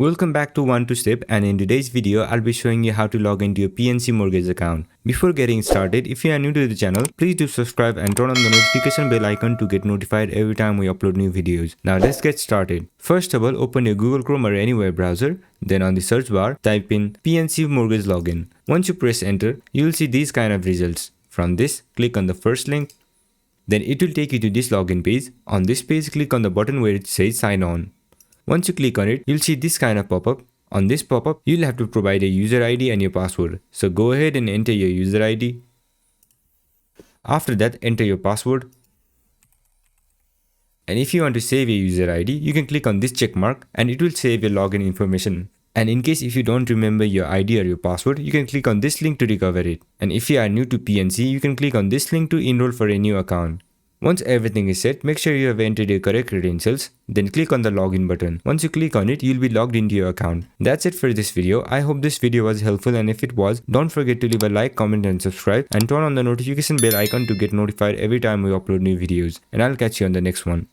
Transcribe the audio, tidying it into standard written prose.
Welcome back to One to Step, and in today's video I'll be showing you how to log into your PNC Mortgage account. Before getting started, if you are new to the channel, please do subscribe and turn on the notification bell icon to get notified every time we upload new videos. Now let's get started. First of all, open your Google Chrome or any web browser. Then on the search bar, type in PNC Mortgage Login. Once you press enter, you will see these kind of results. From this, click on the first link. Then it will take you to this login page. On this page, click on the button where it says sign on. Once you click on it, you'll see this kind of pop-up. On this pop-up, you'll have to provide a user ID and your password. So go ahead and enter your user ID. After that, enter your password. And if you want to save your user ID, you can click on this check mark and it will save your login information. And in case if you don't remember your ID or your password, you can click on this link to recover it. And if you are new to PNC, you can click on this link to enroll for a new account. Once everything is set, make sure you have entered your correct credentials, then click on the login button. Once you click on it, you'll be logged into your account. That's it for this video. I hope this video was helpful, and if it was, don't forget to leave a like, comment and subscribe, and turn on the notification bell icon to get notified every time we upload new videos. And I'll catch you on the next one.